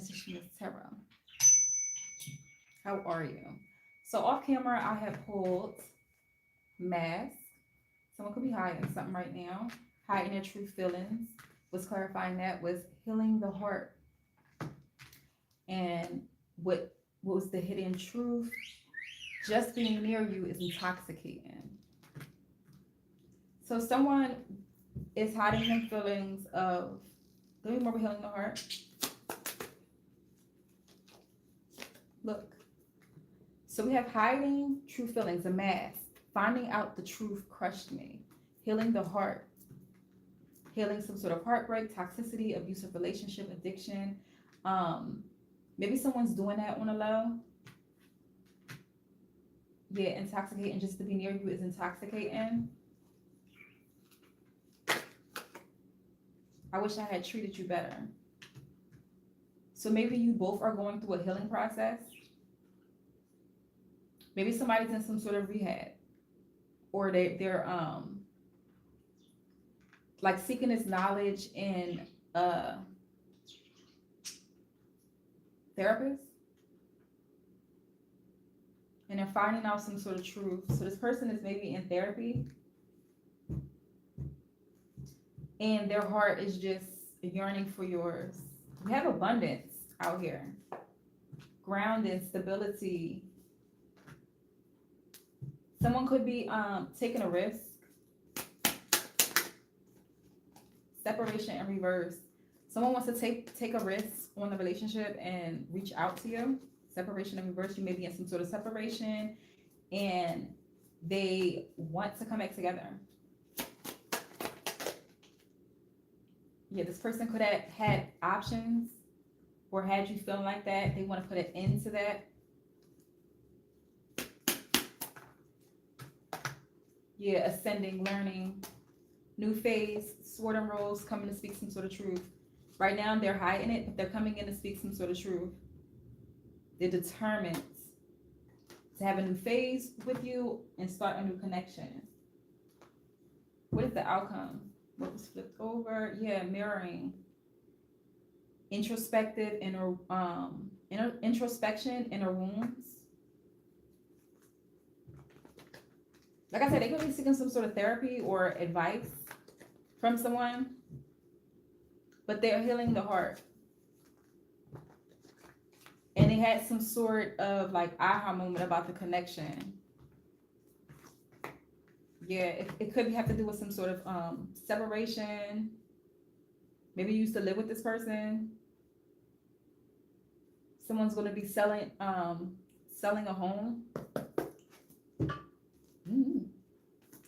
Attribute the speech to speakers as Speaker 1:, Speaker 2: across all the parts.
Speaker 1: Mrs. Miss Terra. How are you? So off camera, I have pulled mask. Someone could be hiding something right now, hiding their true feelings. Was clarifying that was healing the heart, and what was the hidden truth? Just being near you is intoxicating. So someone is hiding them feelings of. Do you remember healing the heart? Look. So we have hiding true feelings, a mask. Finding out the truth crushed me. Healing the heart. Healing some sort of heartbreak, toxicity, abusive relationship, addiction. Maybe someone's doing that on a low. Yeah, intoxicating. Just to be near you is intoxicating. I wish I had treated you better. So maybe you both are going through a healing process. Maybe somebody's in some sort of rehab, or they're like seeking this knowledge in a therapist, and they're finding out some sort of truth. So this person is maybe in therapy, and their heart is just yearning for yours. We have abundance out here, grounding, stability. Someone could be taking a risk. Separation in reverse. Someone wants to take a risk on the relationship and reach out to you. Separation in reverse. You may be in some sort of separation and they want to come back together. Yeah, this person could have had options or had you feeling like that. They want to put an end to that. Yeah, ascending, learning, new phase, sword and rose, coming to speak some sort of truth. Right now, they're hiding it, but they're coming in to speak some sort of truth. They're determined to have a new phase with you and start a new connection. What is the outcome? What was flipped over? Yeah, mirroring. Introspective, introspection, inner wounds. Like I said, they could be seeking some sort of therapy or advice from someone, but they're healing the heart. And they had some sort of like aha moment about the connection. Yeah, it could have to do with some sort of separation. Maybe you used to live with this person. Someone's going to be selling a home.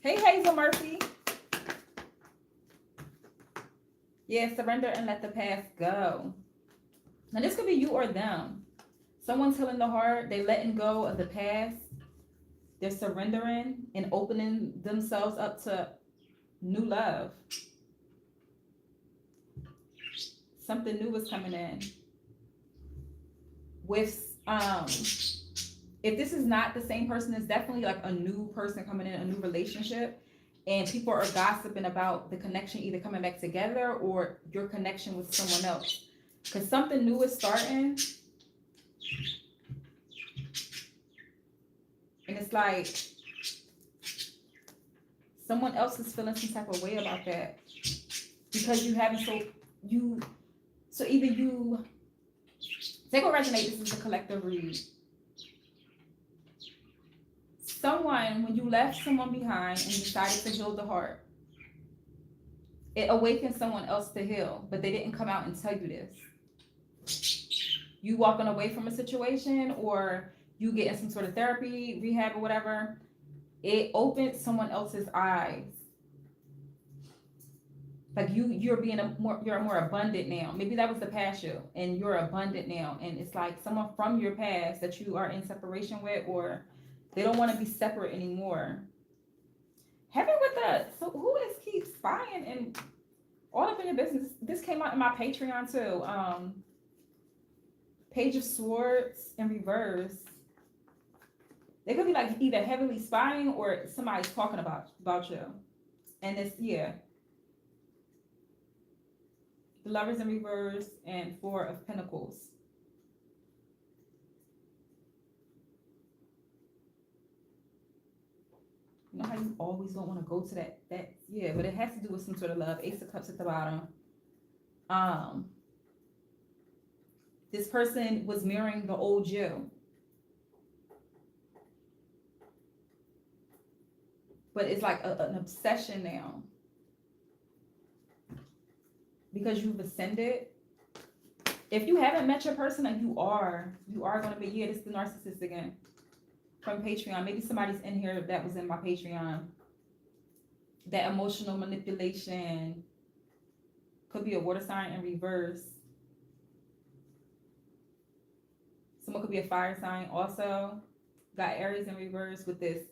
Speaker 1: Hey, Hazel Murphy. Yeah, surrender and let the past go. Now, this could be you or them. Someone's healing the heart. They're letting go of the past. They're surrendering and opening themselves up to new love. Something new is coming in. With if this is not the same person, it's definitely like a new person coming in, a new relationship, and people are gossiping about the connection either coming back together or your connection with someone else. Because something new is starting. And it's like someone else is feeling some type of way about that. Because you haven't so either you take what resonate, this is a collective read. Someone, when you left someone behind and decided to heal the heart, it awakened someone else to heal, but they didn't come out and tell you this. You walking away from a situation or you getting some sort of therapy, rehab or whatever, it opened someone else's eyes. Like you're more abundant now. Maybe that was the past you and you're abundant now. And it's like someone from your past that you are in separation with, or they don't want to be separate anymore. Heaven with us. So who is keep spying and all up in your business? This came out in my Patreon too. Page of Swords in reverse. They could be like either heavily spying or somebody's talking about you. And it's, yeah. The Lovers in reverse and Four of Pentacles. You know how you always don't want to go to that, yeah, but it has to do with some sort of love. Ace of Cups at the bottom. This person was mirroring the old you. But it's like an obsession now. Because you've ascended. If you haven't met your person, and you are going to be, yeah, this is the narcissist again. From Patreon. Maybe somebody's in here that was in my Patreon. That emotional manipulation. Could be a water sign in reverse. Someone could be a fire sign also. Got Aries in reverse with this.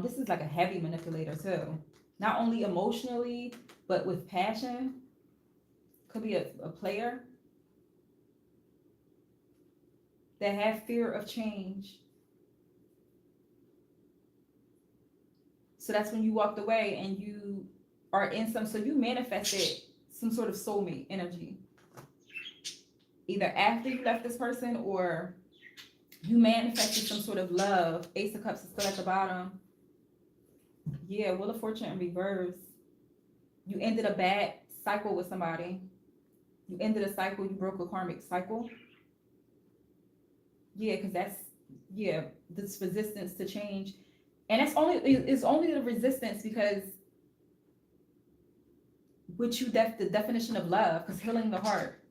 Speaker 1: This is like a heavy manipulator too. Not only emotionally, but with passion. Could be a player that have fear of change. So that's when you walked away and you are in so you manifested some sort of soulmate energy. Either after you left this person or you manifested some sort of love. Ace of Cups is still at the bottom. Yeah, Wheel of Fortune in reverse. You ended a bad cycle with somebody. You ended a cycle, you broke a karmic cycle. Yeah, because that's, yeah, this resistance to change. And it's only the resistance because which you the definition of love, because healing the heart.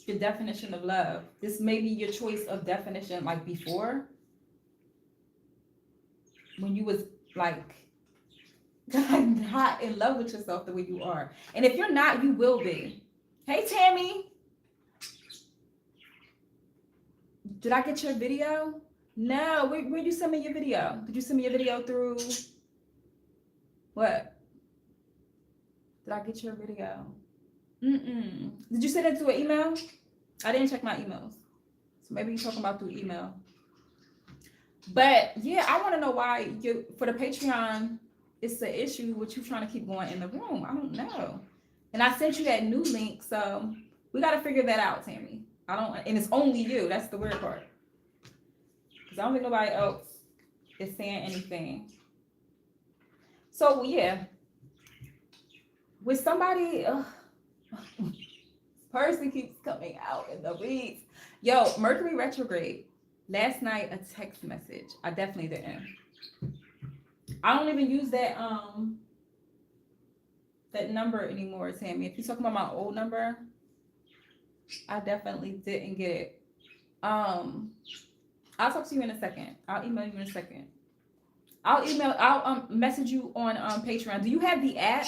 Speaker 1: Your definition of love. This may be your choice of definition like before. When you was like not in love with yourself the way you are. And if you're not, you will be. Hey, Tammy. Did I get your video? No. Where you send me your video? Did you send me your video through what? Did I get your video? Did you send it to an email? I didn't check my emails. So maybe you're talking about through email. But yeah, I want to know why for the Patreon, it's the issue with you trying to keep going in the room. I don't know. And I sent you that new link, so we got to figure that out, Tammy. And it's only you. That's the weird part. Because I don't think nobody else is saying anything. So yeah, with somebody, person keeps coming out in the weeds. Yo, Mercury retrograde. Last night, a text message. I definitely didn't. I don't even use that number anymore, Tammy. If you're talking about my old number, I definitely didn't get it. I'll talk to you in a second. I'll email you in a second. I'll message you on Patreon. Do you have the app?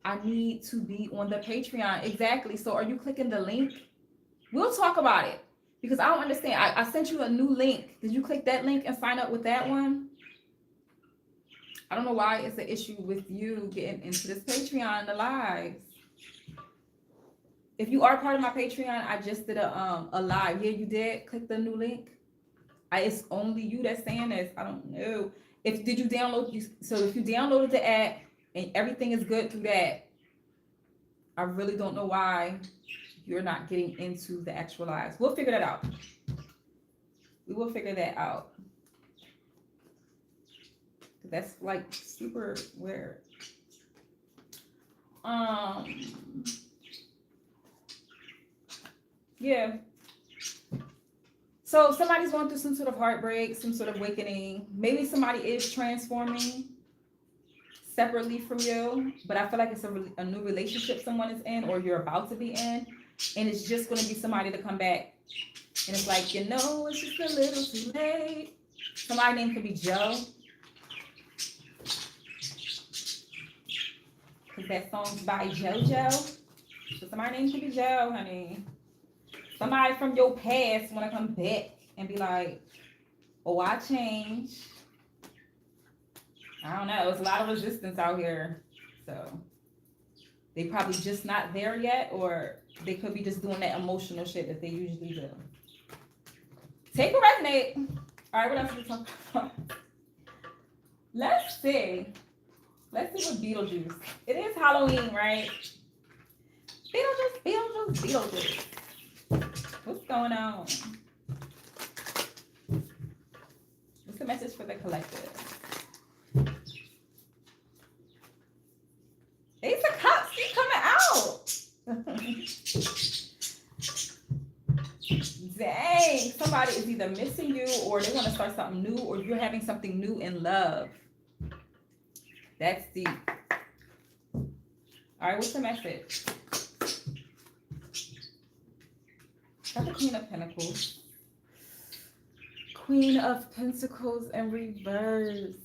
Speaker 1: I need to be on the Patreon. Exactly. So are you clicking the link? We'll talk about it. Because I don't understand. I sent you a new link. Did you click that link and sign up with that one? I don't know why it's an issue with you getting into this Patreon, the lives. If you are part of my Patreon, I just did a live. Yeah, you did. Click the new link. It's only you that's saying this. I don't know. If you downloaded the app and everything is good through that, I really don't know why you're not getting into the actual lives. We'll figure that out. We will figure that out. That's like super weird. Yeah. So somebody's going through some sort of heartbreak, some sort of awakening. Maybe somebody is transforming separately from you, but I feel like it's a new relationship someone is in or you're about to be in, and it's just going to be somebody to come back. And it's like, it's just a little too late. Somebody's name could be Joe. Because that song's by JoJo. So somebody's name could be Joe, honey. Somebody from your past want to come back and be like, oh, I changed. I don't know. There's a lot of resistance out here. So they probably just not there yet, or they could be just doing that emotional shit that they usually do. Take a resonate. All right, what else are we talking about? Let's see. Let's see what Beetlejuice. It is Halloween, right? Beetlejuice. What's going on? What's the message for the collective? Dang, somebody is either missing you or they want to start something new or you're having something new in love. That's deep. All right, what's the message? Got the Queen of Pentacles. Queen of Pentacles in reverse.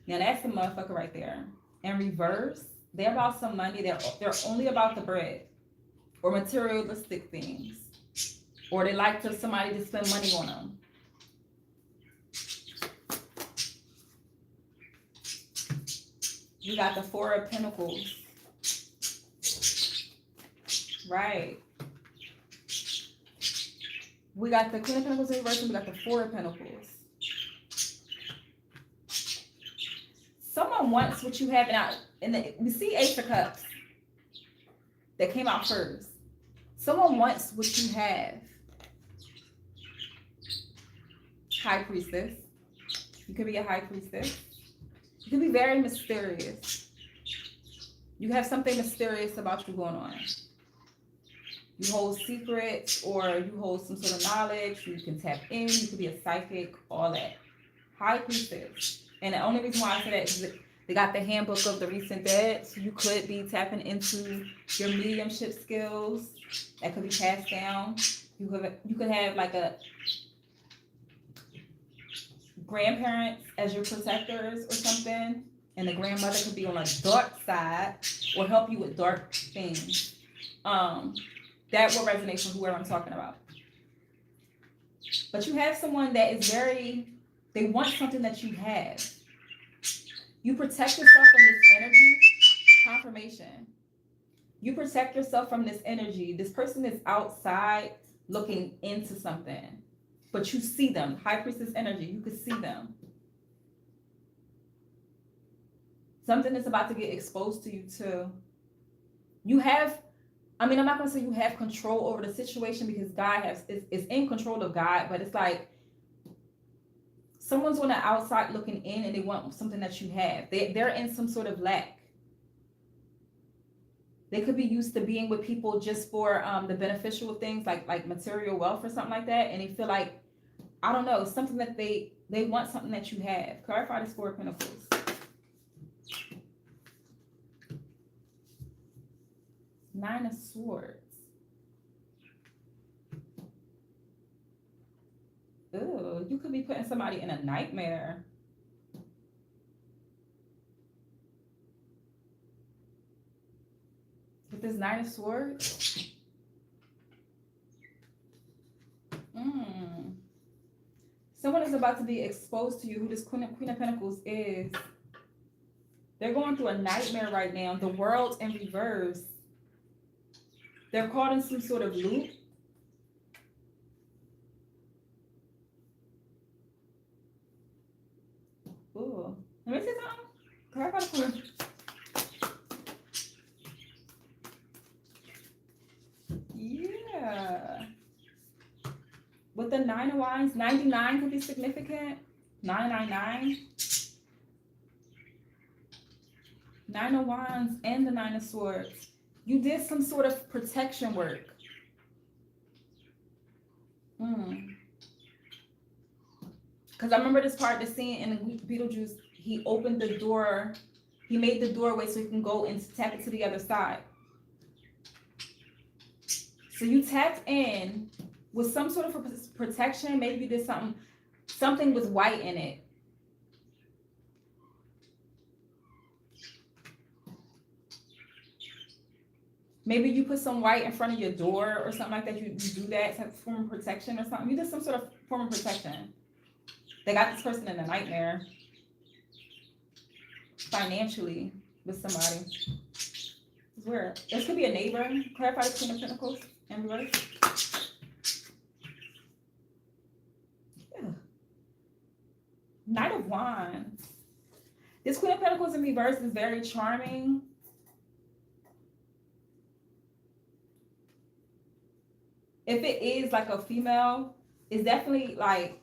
Speaker 1: Now that's the motherfucker right there. In reverse, they're about some money. They're only about the bread or materialistic things. Or they like to somebody to spend money on them. You got the Four of Pentacles. Right. We got the Queen of Pentacles in reverse and we got the Four of Pentacles. Someone wants what you have now. We see Ace of Cups that came out first. Someone wants what you have. High Priestess. You could be a High Priestess. You could be very mysterious. You have something mysterious about you going on. You hold secrets or you hold some sort of knowledge. You can tap in. You could be a psychic, all that. High Priestess. And the only reason why I say that is they got the handbook of the recent dead. So you could be tapping into your mediumship skills that could be passed down. You could have like a grandparents as your protectors or something. And the grandmother could be on a dark side or help you with dark things. That will resonate from whoever I'm talking about. But you have someone that is they want something that you have. You protect yourself from this energy. Confirmation. You protect yourself from this energy. This person is outside looking into something. But you see them. High Priestess energy. You can see them. Something is about to get exposed to you too. You have, I'm not going to say you have control over the situation because God is in control of God, but it's like someone's on the outside looking in and they want something that you have. They're in some sort of lack. They could be used to being with people just for the beneficial things like material wealth or something like that. And they feel like, I don't know, something that they want something that you have. Clarify this Four of Pentacles. Nine of Swords. Ooh, you could be putting somebody in a nightmare. With this Nine of Swords. Someone is about to be exposed to you, who this Queen of Pentacles is. They're going through a nightmare right now. The World in reverse. They're caught in some sort of loop. Ooh. Let me see something. Clarify the clue. Yeah. With the Nine of Wands, 99 could be significant. 999. Nine of Wands and the Nine of Swords. You did some sort of protection work. Because I remember this part, the scene in Beetlejuice, he opened the door. He made the doorway so he can go and tap it to the other side. So you tapped in with some sort of protection. Maybe you did something with white in it. Maybe you put some white in front of your door or something like that. You do that type of form of protection or something. You did some sort of form of protection. They got this person in a nightmare. Financially with somebody. It's weird. This could be a neighbor. Clarify the Queen of Pentacles in reverse. Yeah. Knight of Wands. This Queen of Pentacles in reverse is very charming. If it is like a female, it's definitely like,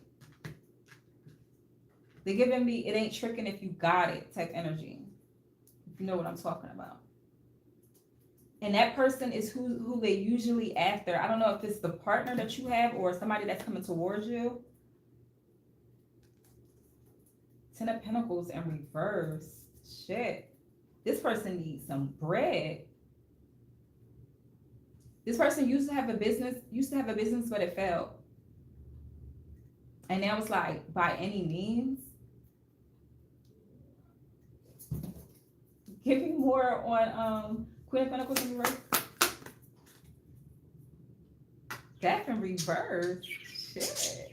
Speaker 1: they're giving me, it ain't tricking if you got it type energy. If you know what I'm talking about. And that person is who they usually after. I don't know if it's the partner that you have or somebody that's coming towards you. Ten of Pentacles in reverse. Shit. This person needs some bread. This person used to have a business, but it failed. And now it's like, by any means. Give me more on Queen of Pentacles in reverse. Death in reverse. Shit.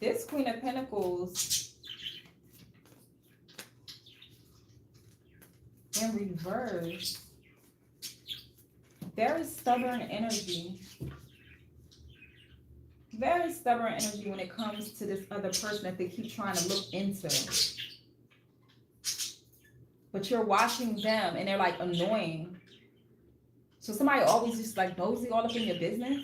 Speaker 1: This Queen of Pentacles in reverse. Very stubborn energy. Very stubborn energy when it comes to this other person that they keep trying to look into. But you're watching them and they're like annoying. So somebody always just like nosy all up in your business.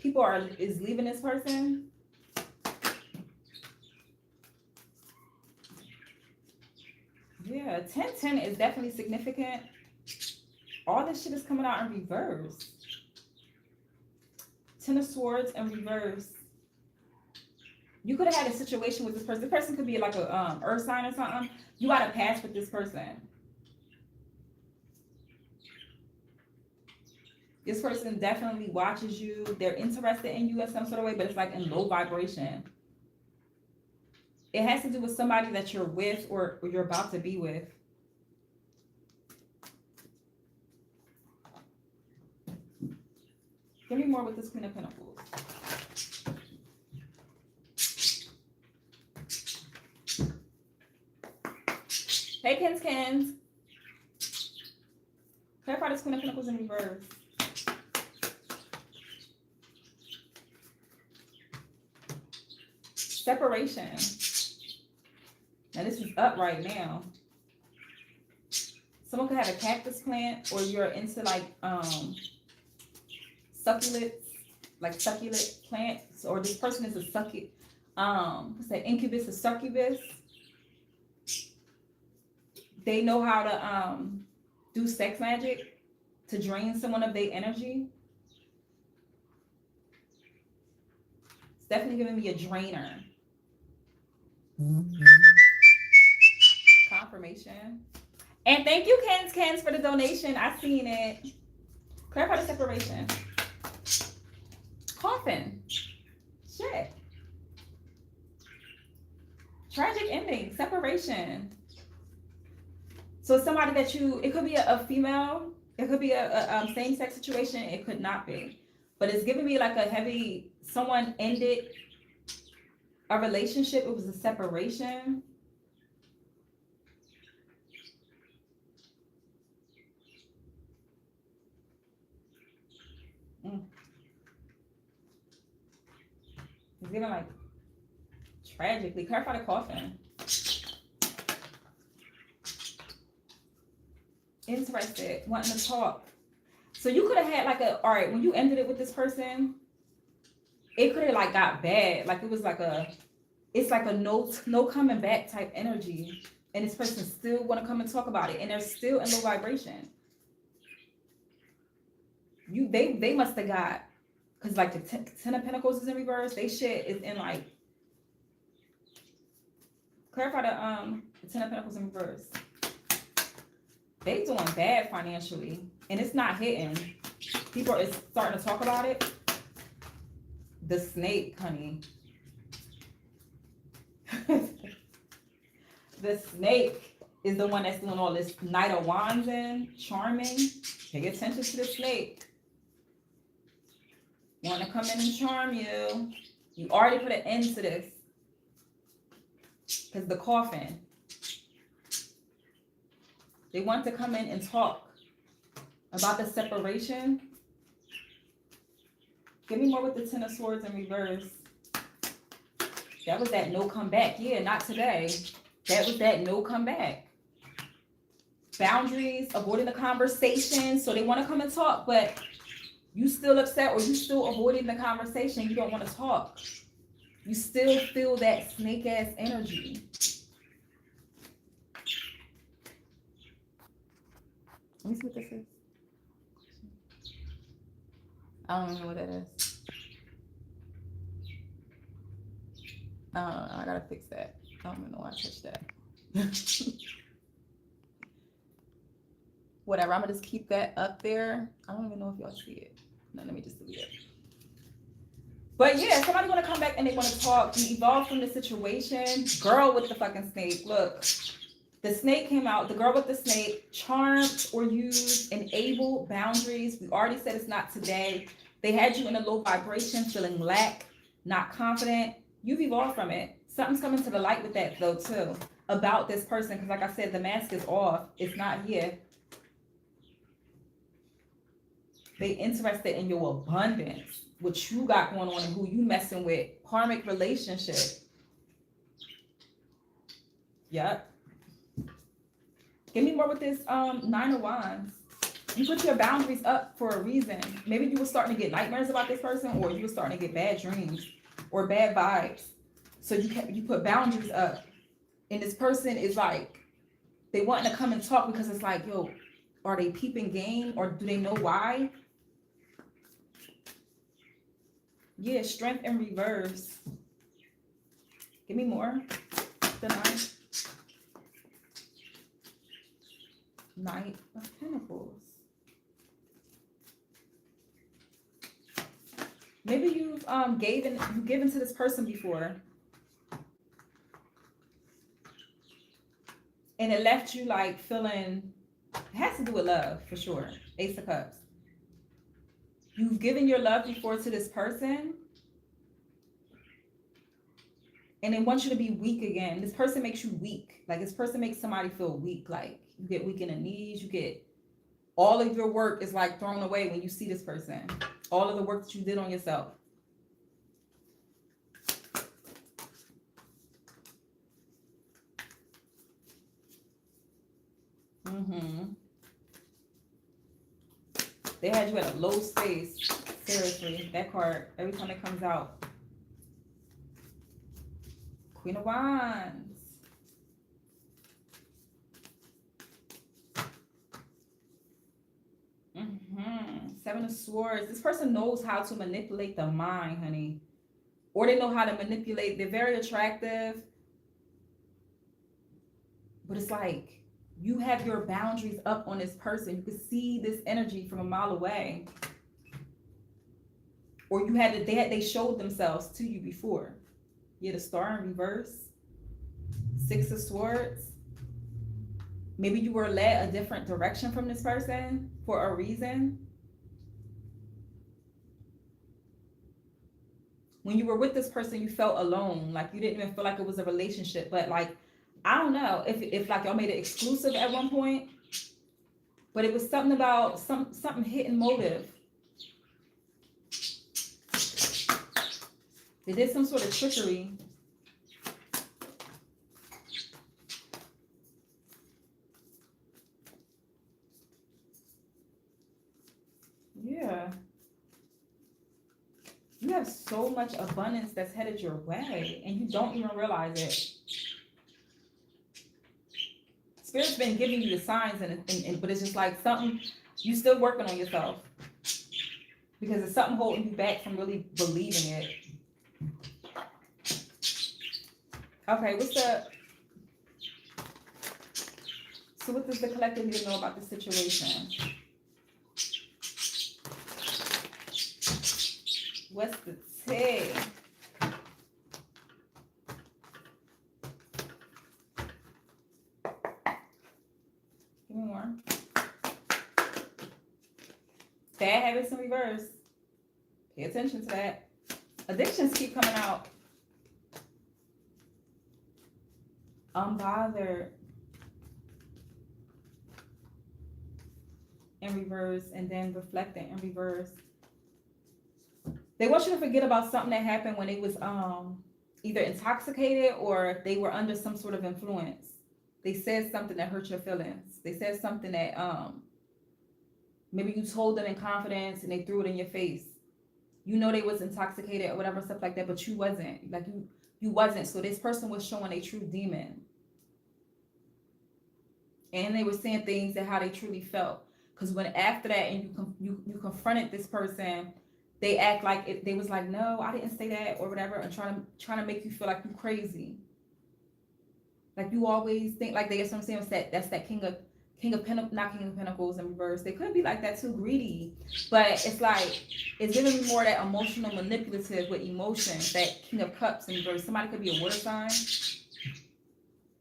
Speaker 1: People is leaving this person. Yeah, 10-10 is definitely significant. All this shit is coming out in reverse. 10 of Swords in reverse. You could have had a situation with this person. This person could be like a earth sign or something. You got to pass with this person. This person definitely watches you. They're interested in you in some sort of way, but it's like in low vibration. It has to do with somebody that you're with or you're about to be with. Give me more with this Queen of Pentacles. Hey, Kins. Clarify this Queen of Pentacles in reverse. Separation. Now this is up right now. Someone could have a cactus plant, or you're into like succulents, like succulent plants, or this person is a succulent, what's that, incubus or succubus. They know how to do sex magic to drain someone of their energy. It's definitely giving me a drainer. Confirmation. And thank you, Kens, for the donation. I seen it. Clarify the separation. Coffin. Shit. Tragic ending. Separation. So somebody that it could be a female. It could be a same-sex situation. It could not be. But it's giving me like a heavy, someone ended a relationship. It was a separation. It's giving like tragically. Clarify the coffin. Interested, wanting to talk. So you could have had like all right, when you ended it with this person, it could have like got bad. Like it was like it's like a no coming back type energy. And this person still want to come and talk about it. And they're still in low vibration. They must have got, because like the 10 of Pentacles is in reverse. They shit is in like, clarify the 10 of Pentacles in reverse. They doing bad financially. And it's not hitting. People are starting to talk about it. The snake, honey. The snake is the one that's doing all this Knight of Wands and charming. Pay attention to the snake. Want to come in and charm you. You already put an end to this. Because the coffin. They want to come in and talk about the separation. Give me more with the 10 of Swords in reverse. That was that no comeback. Yeah, not today. That was that no comeback. boundaries, avoiding the conversation. So they want to come and talk, but you still upset or you still avoiding the conversation. You don't want to talk. You still feel that snake ass energy. Let me see what this is. I don't even know what that is. I gotta fix that. I don't even know why I touched that. Whatever, I'm gonna just keep that up there. I don't even know if y'all see it. No, let me just delete it. But yeah, somebody wanna come back and they wanna talk. You evolve from the situation. Girl with the fucking snake. Look, the snake came out. The girl with the snake charmed or used, enable boundaries. We already said it's not today. They had you in a low vibration, feeling lack, not confident. You've evolved from it. Something's coming to the light with that though too, about this person. Because like I said, the mask is off. It's not here. They interested in your abundance, what you got going on and who you messing with. Karmic relationship. Yep. Give me more with this 9 of Wands. You put your boundaries up for a reason. Maybe you were starting to get nightmares about this person, or you were starting to get bad dreams or bad vibes. So you put boundaries up. And this person is like, they want to come and talk because it's like, yo, are they peeping game or do they know why? Yeah, strength in reverse. Give me more. The Knight of Pentacles. Maybe you've given to this person before. And it left you like feeling, it has to do with love for sure. Ace of Cups. You've given your love before to this person. And they want you to be weak again. This person makes you weak. Like this person makes somebody feel weak. Like you get weak in the knees. You get all of your work is like thrown away when you see this person. All of the work that you did on yourself. They had you at a low space. Seriously, that card, every time it comes out. Queen of Wands. Seven of Swords. This person knows how to manipulate the mind, honey. Or they know how to manipulate. They're very attractive. But it's like, you have your boundaries up on this person. You can see this energy from a mile away. Or you had they showed themselves to you before. Yeah, the Star in reverse. Six of Swords. Maybe you were led a different direction from this person for a reason. When you were with this person, you felt alone. Like you didn't even feel like it was a relationship. But like, I don't know if like y'all made it exclusive at one point. But it was something about something hidden motive. They did some sort of trickery. Yeah. You have so much abundance that's headed your way and you don't even realize it. Spirit's been giving you the signs but it's just like something, you still working on yourself. Because it's something holding you back from really believing it. Okay, so what does the collective need to know about the situation? What's the tea? Give me more. Bad habits in reverse. Pay attention to that. Addictions keep coming out. Unbothered. In reverse, and then reflecting in reverse. They want you to forget about something that happened when they was either intoxicated or they were under some sort of influence. They said something that hurt your feelings. They said something that maybe you told them in confidence and they threw it in your face. You know they was intoxicated or whatever, stuff like that, but you wasn't. Like you wasn't. So this person was showing a true demon. And they were saying things that how they truly felt. Because when after that and you confronted this person, they act like they was like, no, I didn't say that or whatever, and trying to make you feel like you crazy. Like you always think like that's what I'm saying. That's that king of pentacles, not king of pentacles in reverse. They could be like that too, greedy, but it's like it's giving me more that emotional manipulative with emotions. That king of cups in reverse. Somebody could be a water sign.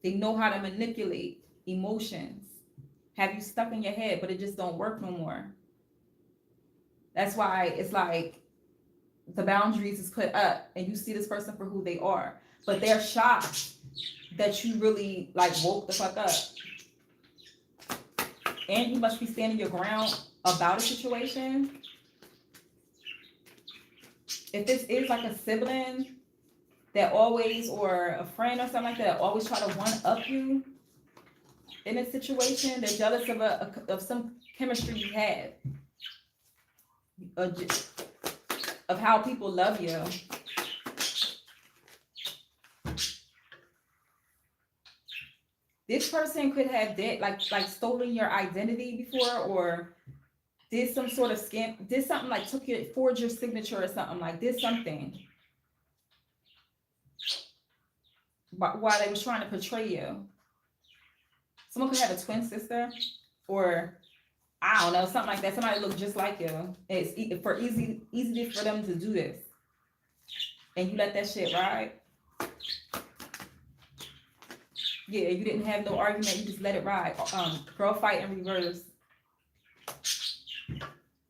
Speaker 1: They know how to manipulate emotions. Have you stuck in your head, but it just don't work no more. That's why it's like the boundaries is put up and you see this person for who they are, but they're shocked that you really like woke the fuck up. And you must be standing your ground about a situation. If this is like a sibling that always, or a friend or something like that, always try to one up you in a situation, they're jealous of some chemistry you have, of how people love you. This person could have like stolen your identity before, or did some sort of scam, did something like forged your signature or something, like did something while they was trying to portray you. Someone could have a twin sister, or I don't know, something like that. Somebody look just like you. It's easy for them to do this, and you let that shit ride. Yeah, you didn't have no argument. You just let it ride. Girl fight in reverse.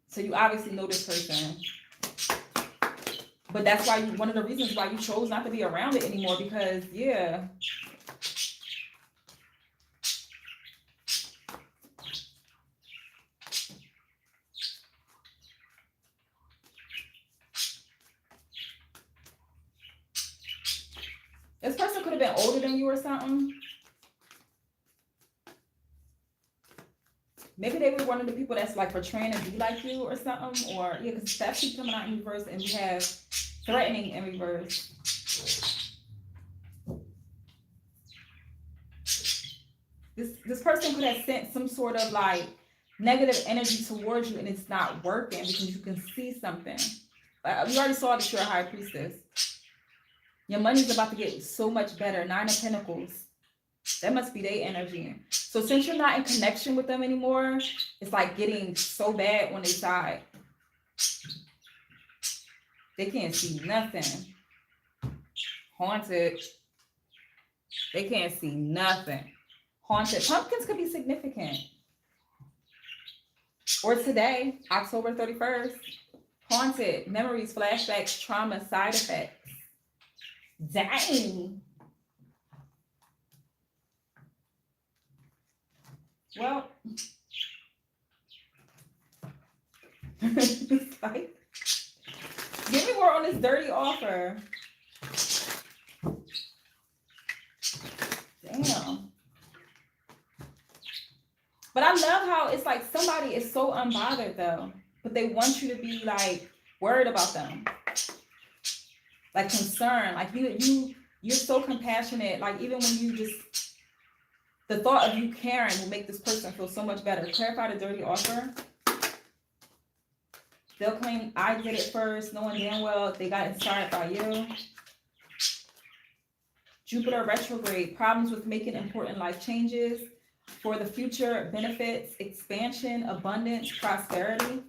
Speaker 1: So you obviously know this person, but that's why one of the reasons why you chose not to be around it anymore, because yeah. This person could have been older than you or something. Maybe they were one of the people that's like portraying to be like you or something, or yeah, because that keeps coming out in reverse, and we have threatening in reverse. This person could have sent some sort of like negative energy towards you, and it's not working because you can see something. We already saw that you're a high priestess. Your money's about to get so much better. 9 of Pentacles. That must be their energy. So since you're not in connection with them anymore, it's like getting so bad when they side. They can't see nothing. Haunted. They can't see nothing. Haunted. Pumpkins could be significant. Or today, October 31st. Haunted. Memories, flashbacks, trauma, side effects. Dang. Well, like, give me more on this dirty offer. Damn. But I love how it's like somebody is so unbothered though, but they want you to be like worried about them, like concerned, like you're so compassionate. Like even when you just, the thought of you caring will make this person feel so much better. Clarify the dirty offer. They'll claim I did it first, knowing damn well they got inspired by you. Jupiter retrograde, problems with making important life changes for the future, benefits, expansion, abundance, prosperity.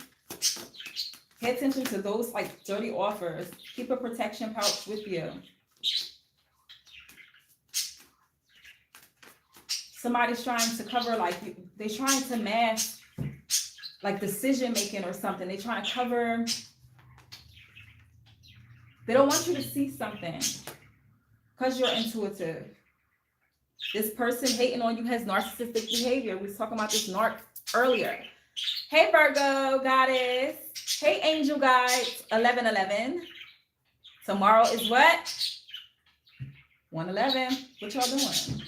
Speaker 1: Pay attention to those like dirty offers. Keep a protection pouch with you. Somebody's trying to cover, like they're trying to mask like decision making or something. They're trying to cover. They don't want you to see something because you're intuitive. This person hating on you has narcissistic behavior. We was talking about this narc earlier. Hey Virgo goddess. Hey angel guides. 1111. Tomorrow is what? 111. What y'all doing?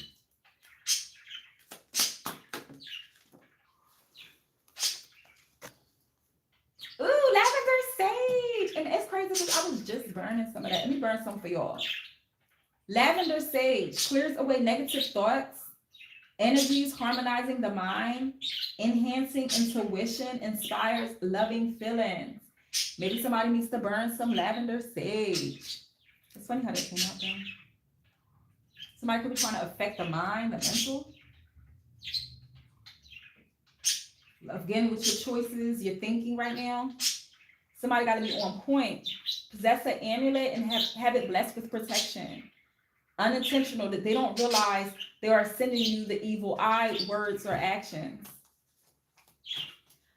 Speaker 1: And it's crazy because I was just burning some of that. Let me burn some for y'all. Lavender sage clears away negative thoughts, energies, harmonizing the mind, enhancing intuition, inspires loving feelings. Maybe somebody needs to burn some lavender sage. It's funny how that came out though. Somebody could be trying to affect the mind, the mental. Again, with your choices, your thinking right now. Somebody got to be on point. Possess an amulet and have it blessed with protection. Unintentional, that they don't realize they are sending you the evil eye, words, or actions.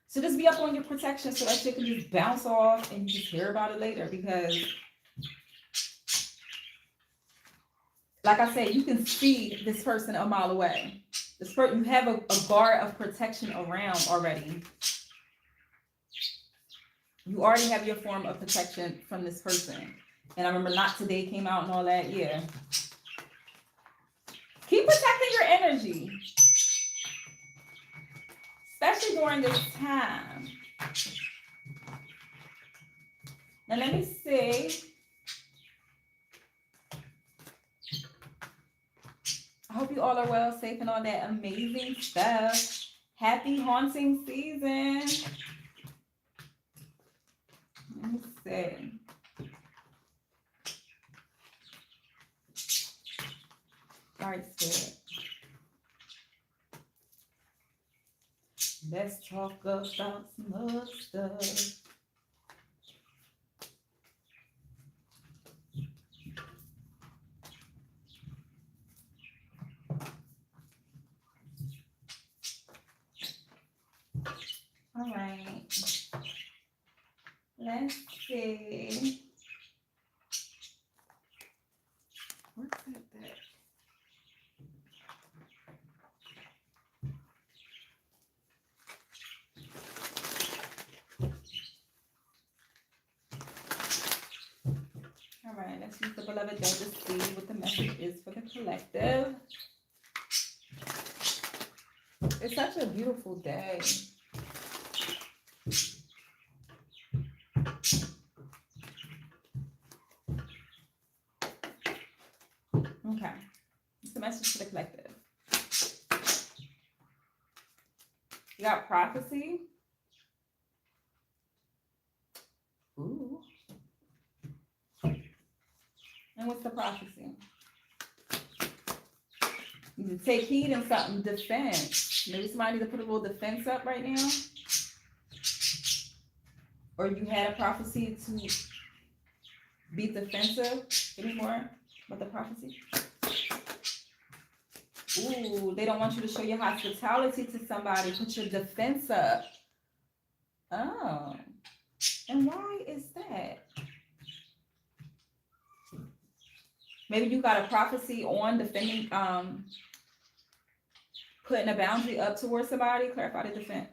Speaker 1: So just be up on your protection so that shit can just bounce off and you just hear about it later. Because, like I said, you can see this person a mile away. This person, you have a guard of protection around already. You already have your form of protection from this person. And I remember Not Today came out and all that. Yeah. Keep protecting your energy. Especially during this time. Now let me see. I hope you all are well, safe, and all that amazing stuff. Happy haunting season. Let me see. All right, Spirit. Let's talk about some other stuff. All right. Let's see. Where's that? All right, let's use the beloved dead to see what the message is for the collective. It's such a beautiful day. Okay, it's the message for the collective. You got prophecy. Ooh. And what's the prophecy? You need to take heed in something, defense. Maybe somebody needs to put a little defense up right now. Or you had a prophecy to be defensive. Give me more about the prophecy. Ooh, they don't want you to show your hospitality to somebody. Put your defense up. Oh. And why is that? Maybe you got a prophecy on defending, putting a boundary up towards somebody. Clarify the defense.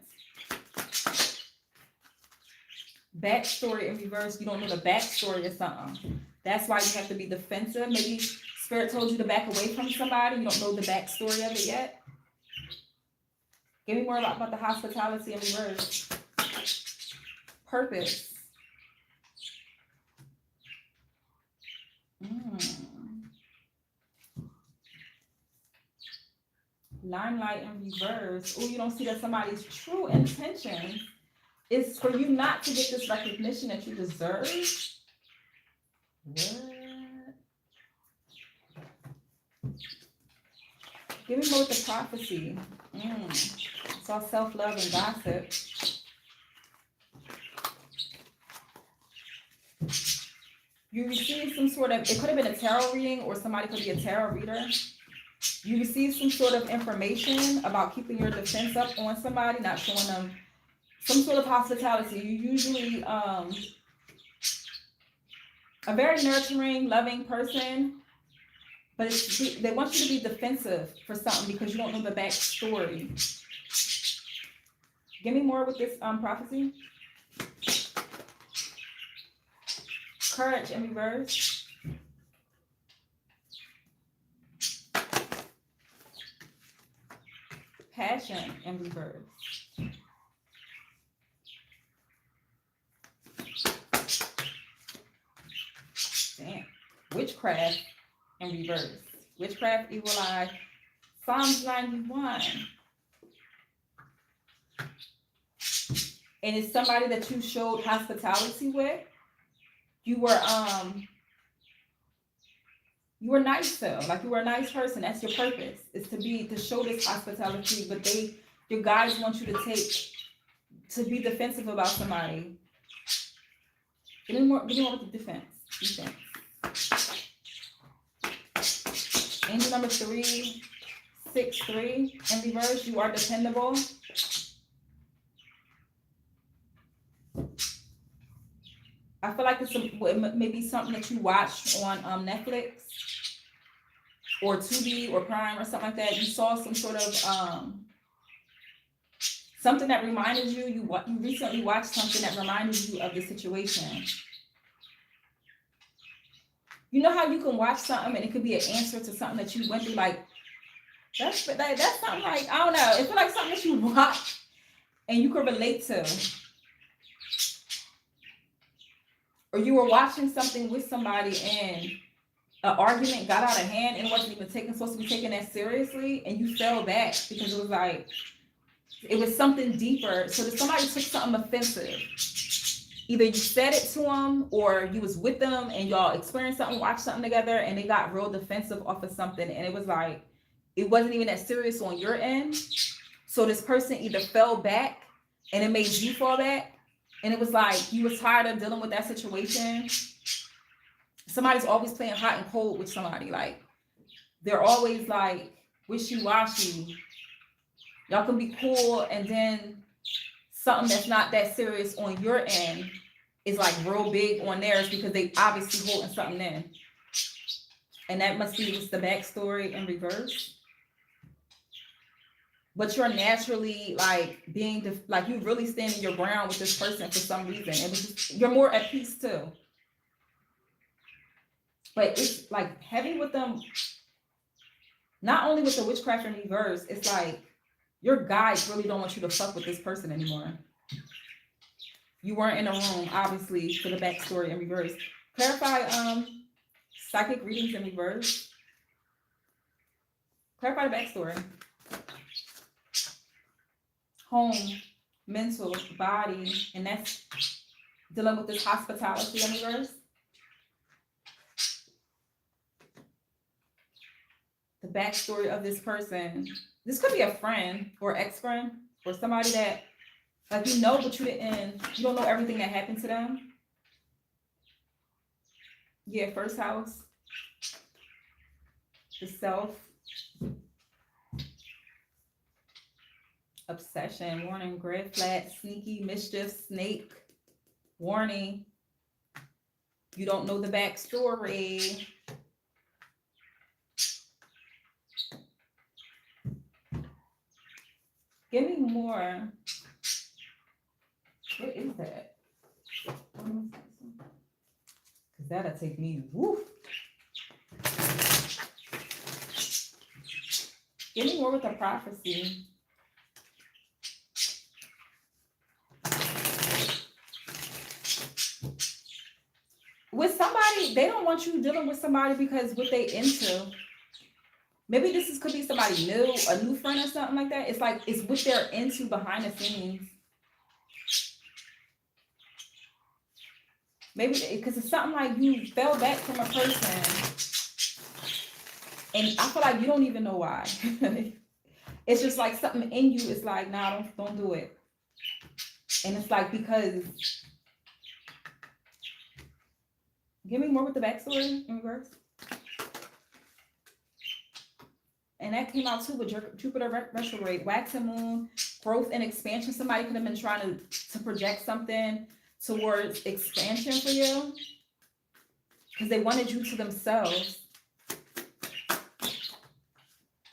Speaker 1: Backstory in reverse. You don't know the backstory or something. That's why you have to be defensive. Maybe Spirit told you to back away from somebody. You don't know the backstory of it yet. Give me more about the hospitality in reverse. Purpose. Limelight in reverse. Oh, you don't see that somebody's true intention is for you not to get this recognition that you deserve. What? Give me more with the prophecy. It's all self-love and gossip. You receive some sort of, it could have been a tarot reading or somebody could be a tarot reader. You receive some sort of information about keeping your defense up on somebody, not showing them some sort of hospitality. You usually a very nurturing, loving person, but they want you to be defensive for something because you don't know the backstory. Give me more with this prophecy. Courage in reverse. Passion in reverse. witchcraft in reverse. Witchcraft, evil eye. Psalms 91. And it's somebody that you showed hospitality with. You were nice to, like you were a nice person. That's your purpose, is to show this hospitality, but your guides want you to be defensive about somebody. Give me more with the defense. Angel number 363 in reverse. You are dependable. I feel like it's maybe something that you watched on Netflix or Tubi or Prime or something like that. You saw some sort of something that reminded you. You recently watched something that reminded you of the situation. You know how you can watch something and it could be an answer to something that you went through, like that's something like, I don't know. It feels like something that you watch and you could relate to. Or you were watching something with somebody and an argument got out of hand and it wasn't even supposed to be taken that seriously, and you fell back because it was like, it was something deeper. So that somebody took something offensive. Either you said it to them or you was with them and y'all experienced something, watched something together, and they got real defensive off of something. And it was like, it wasn't even that serious on your end. So this person either fell back and it made you fall back. And it was like, you was tired of dealing with that situation. Somebody's always playing hot and cold with somebody. Like, they're always like wishy-washy. Y'all can be cool, and then something that's not that serious on your end is like real big on theirs because they obviously holding something in. And that must be just the backstory in reverse. But you're naturally like like you really standing your ground with this person for some reason. It was just, you're more at peace too. But it's like heavy with them, not only with the witchcraft in reverse, it's like your guides really don't want you to fuck with this person anymore. You weren't in a room, obviously, for the backstory in reverse. Clarify psychic readings in reverse. Clarify the backstory. Home, mental, body, and that's dealing with this hospitality in reverse. The backstory of this person. This could be a friend or ex-friend or somebody that, like, you know, but you don't know everything that happened to them. Yeah, first house. The self. Obsession, warning, gray flat, sneaky, mischief, snake, warning. You don't know the backstory. Give me more. What is that? Because that'll take me, woof. Give me more with the prophecy. With somebody, they don't want you dealing with somebody because what they into. Maybe this could be somebody new, a new friend or something like that. It's like, it's what they're into behind the scenes. Maybe because it's something like you fell back from a person and I feel like you don't even know why. It's just like something in you is like, nah, don't do it. And it's like, because, give me more with the backstory in reverse. And that came out too with Jupiter retrograde, waxing moon, growth and expansion. Somebody could have been trying to project something towards expansion for you because they wanted you to themselves.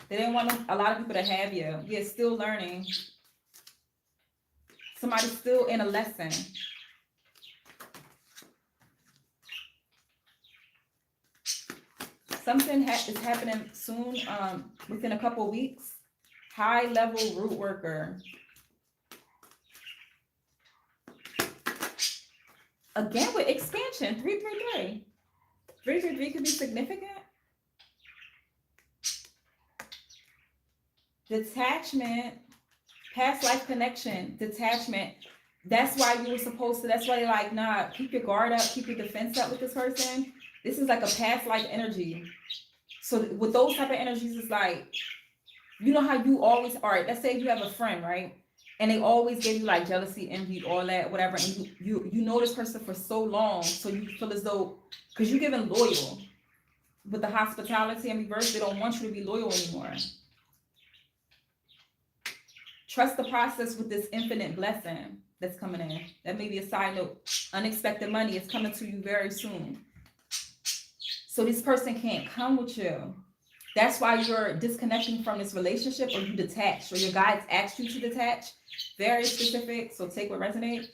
Speaker 1: They didn't want a lot of people to have you. You're still learning. Somebody's still in a lesson. Something is happening soon, within a couple of weeks. High level root worker. Again with expansion, 333. 333 could be significant. Detachment, past life connection, detachment. That's why you were supposed to, that's why they're like, nah, keep your guard up, keep your defense up with this person. This is like a past life energy. So with those type of energies, it's like, you know how you always, all right, let's say you have a friend, right? And they always give you like jealousy, envy, all that, whatever. And you know this person for so long, so you feel as though, because you're giving loyal. With the hospitality in reverse, they don't want you to be loyal anymore. Trust the process with this infinite blessing that's coming in. That may be a side note. Unexpected money is coming to you very soon. So this person can't come with you. That's why you're disconnecting from this relationship, or you detach, or your guides asked you to detach. Very specific, so take what resonates.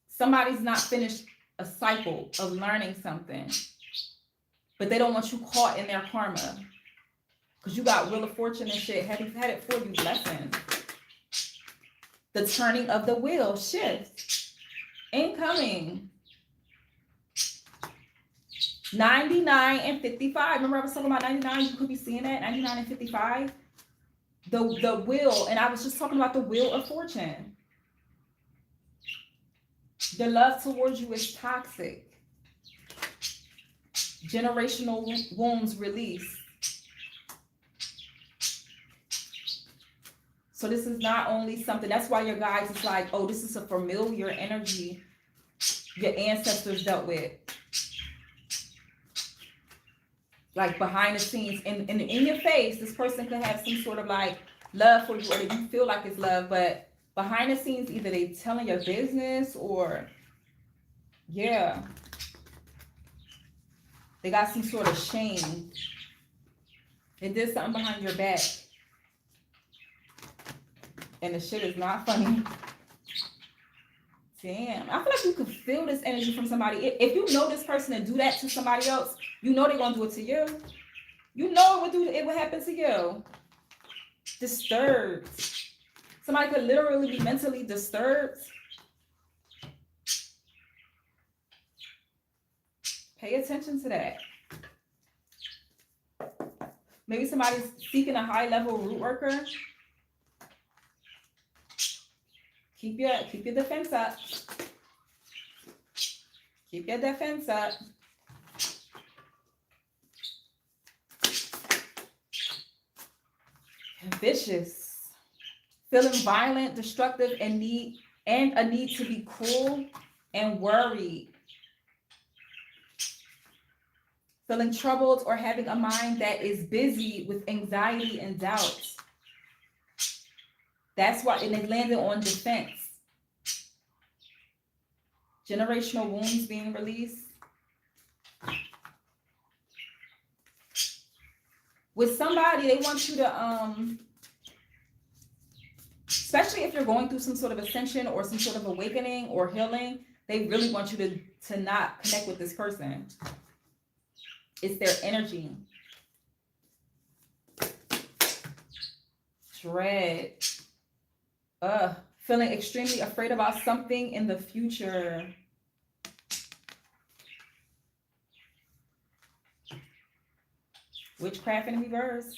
Speaker 1: Somebody's not finished a cycle of learning something, but they don't want you caught in their karma. Because you got Wheel of Fortune and shit headed for you, blessings. The turning of the wheel, shift, incoming. 99 and 55. Remember I was talking about 99? You could be seeing that, 99 and 55. The wheel, and I was just talking about the Wheel of Fortune. The love towards you is toxic. Generational wounds release. So this is not only something, that's why your guides is like, oh, this is a familiar energy your ancestors dealt with. Like behind the scenes, and in your face, this person could have some sort of like love for you, or you feel like it's love, but behind the scenes, either they telling your business, or yeah, they got some sort of shame. They did something behind your back, and the shit is not funny. Damn, I feel like you could feel this energy from somebody. If you know this person and do that to somebody else, you know they're gonna do it to you. You know it would happen to you. Disturbed. Somebody could literally be mentally disturbed. Pay attention to that. Maybe somebody's seeking a high-level root worker. Keep your defense up. Keep your defense up. Vicious. Feeling violent, destructive, and a need to be cruel and worried. Feeling troubled or having a mind that is busy with anxiety and doubt. That's why, and it landed on defense. Generational wounds being released. With somebody, they want you to, especially if you're going through some sort of ascension or some sort of awakening or healing, they really want you to not connect with this person. It's their energy. Dread. Feeling extremely afraid about something in the future. Witchcraft in reverse.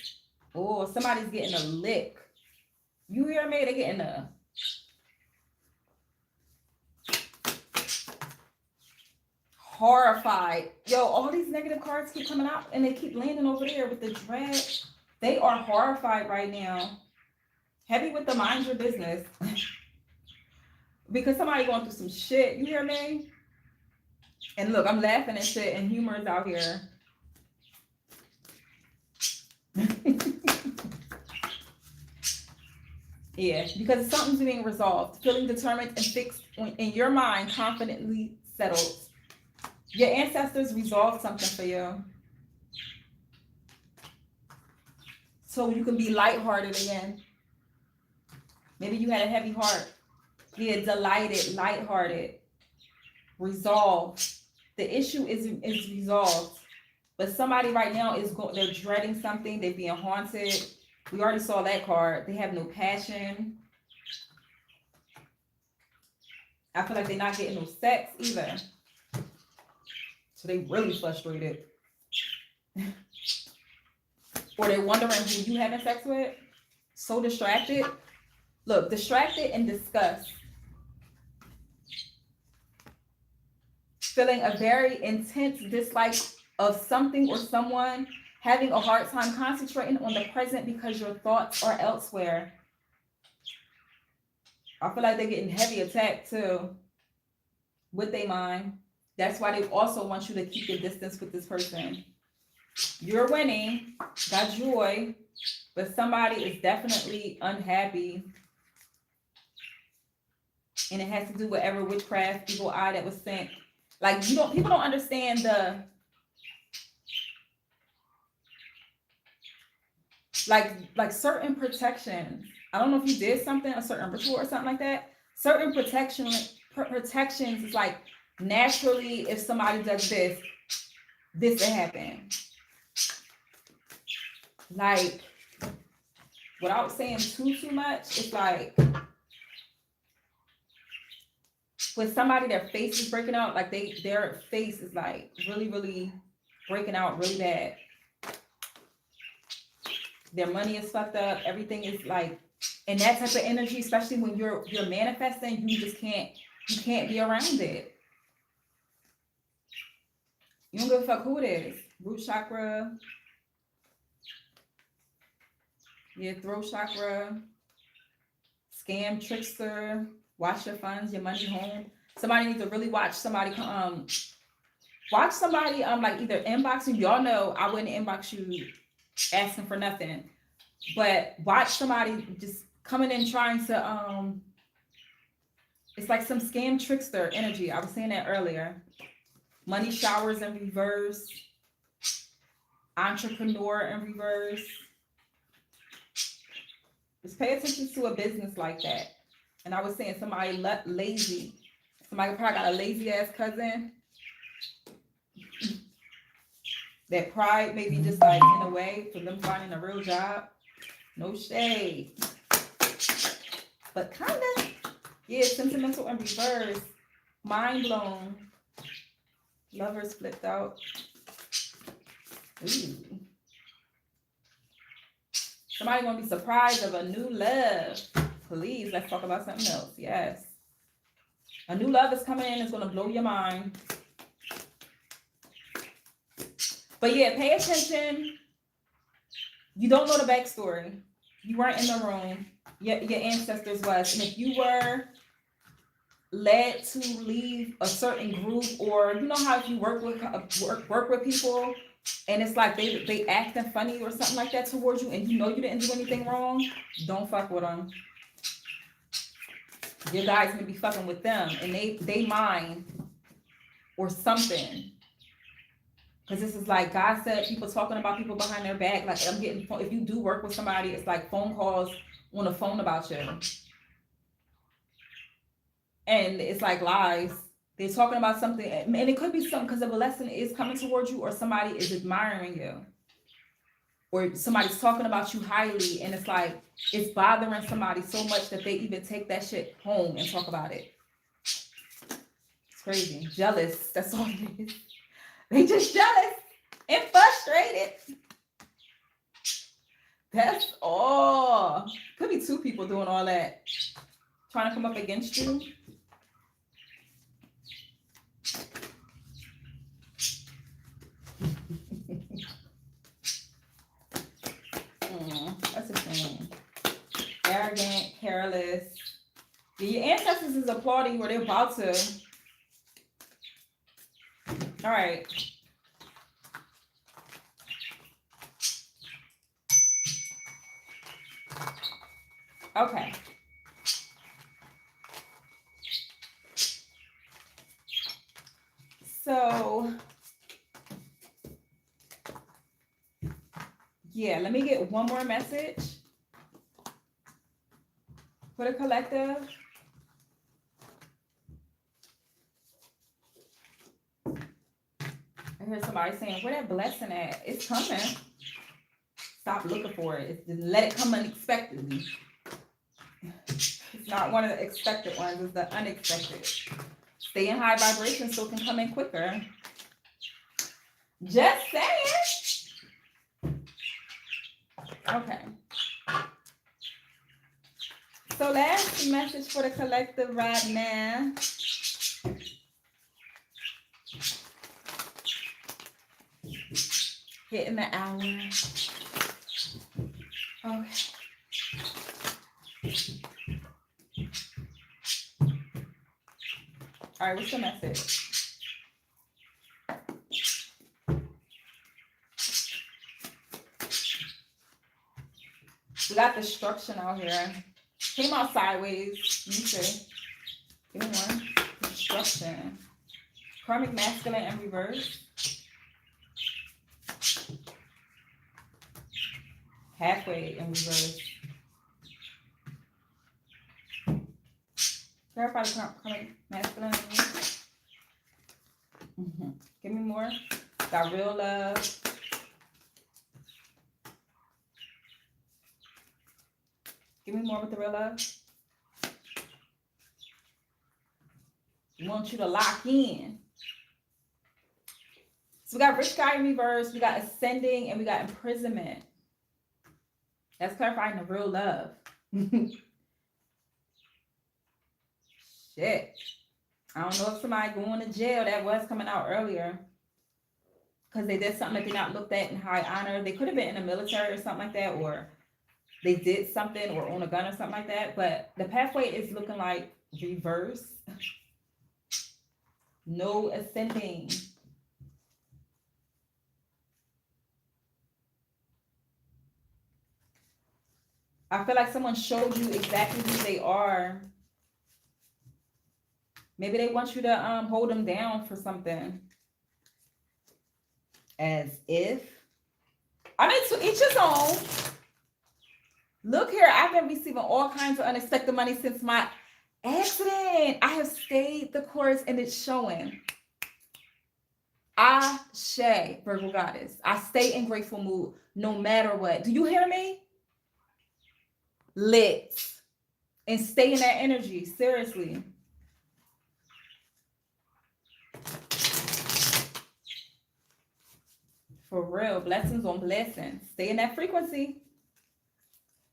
Speaker 1: Oh, somebody's getting a lick. You hear me? They're getting a... Horrified. Yo, all these negative cards keep coming out and they keep landing over there with the dread. They are horrified right now. Heavy with the mind your business. Because somebody going through some shit. You hear me? And look, I'm laughing and shit, and humor is out here. Yeah, because something's being resolved. Feeling determined and fixed in your mind, confidently settled. Your ancestors resolved something for you. So you can be lighthearted again. Maybe you had a heavy heart. Yeah, delighted, lighthearted, resolved. The issue is resolved. But somebody right now they're dreading something. They're being haunted. We already saw that card. They have no passion. I feel like they're not getting no sex either. So they really frustrated. Or they're wondering who you having sex with. So distracted. Look, distracted and disgust. Feeling a very intense dislike of something or someone, having a hard time concentrating on the present because your thoughts are elsewhere. I feel like they're getting heavy attacked too with their mind. That's why they also want you to keep your distance with this person. You're winning, got joy, but somebody is definitely unhappy. And it has to do with whatever witchcraft, evil eye that was sent. Like, people don't understand like certain protections. I don't know if you did something, a certain ritual or something like that. Certain protections is like, naturally, if somebody does this will happen. Like, without saying too much, it's like, with somebody, their face is breaking out, like their face is like really, really breaking out really bad. Their money is fucked up. Everything is like, and that type of energy, especially when you're manifesting, you can't be around it. You don't give a fuck who it is. Root chakra. Yeah, throat chakra. Scam, trickster. Watch your funds, your money home. Somebody needs to really watch somebody like either inboxing. Y'all know I wouldn't inbox you asking for nothing. But watch somebody just coming in trying to it's like some scam trickster energy. I was saying that earlier. Money showers in reverse. Entrepreneur in reverse. Just pay attention to a business like that. And I was saying somebody lazy. Somebody probably got a lazy ass cousin. That pride maybe just like in a way for them finding a real job. No shade. But kind of, yeah, sentimental in reverse. Mind blown. Lovers flipped out. Ooh. Somebody gonna be surprised of a new love. Please, let's talk about something else. Yes. A new love is coming in. It's going to blow your mind. But yeah, pay attention. You don't know the backstory. You weren't in the room. Your ancestors was. And if you were led to leave a certain group, or you know how if you work with people and it's like they acting funny or something like that towards you, and you know you didn't do anything wrong, don't fuck with them. Your guys gonna be fucking with them and they mind or something. Because this is like God said, people talking about people behind their back. Like I'm getting, if you do work with somebody, it's like phone calls on the phone about you. And it's like lies. They're talking about something, and it could be something because a blessing is coming towards you, or somebody is admiring you, or somebody's talking about you highly, and it's like it's bothering somebody so much that they even take that shit home and talk about it. It's crazy. Jealous. That's all it is. They just jealous and frustrated. That's all. Could be two people doing all that, trying to come up against you. That's a shame. Arrogant, careless. Your ancestors is applauding where they're about to. All right. Okay. So, yeah, let me get one more message for the collective. I heard somebody saying, where that blessing at? It's coming. Stop looking for it. Let it come unexpectedly. It's not one of the expected ones. It's the unexpected. Stay in high vibration so it can come in quicker. Just saying. Okay. So last message for the collective right now. Hitting the hour. Okay. All right, what's the message? We got destruction out here. Came out sideways. Let me see. Give me one. Destruction. Karmic masculine in reverse. Halfway in reverse. Clarify the karmic masculine. Mm-hmm. Give me more. Got real love. Give me more with the real love. We want you to lock in. So we got rich guy in reverse, we got ascending, and we got imprisonment. That's clarifying the real love. Shit. I don't know if somebody going to jail. That was coming out earlier. Because they did something that they not looked at in high honor. They could have been in the military or something like that, or they did something or own a gun or something like that. But the pathway is looking like reverse. No ascending. I feel like someone showed you exactly who they are. Maybe they want you to hold them down for something. As if. I mean, to each his own. Look here, I've been receiving all kinds of unexpected money since my accident. I have stayed the course and it's showing. Ashe, Virgo goddess. I stay in grateful mood no matter what. Do you hear me? Lit. And stay in that energy. Seriously. For real. Blessings on blessings. Stay in that frequency.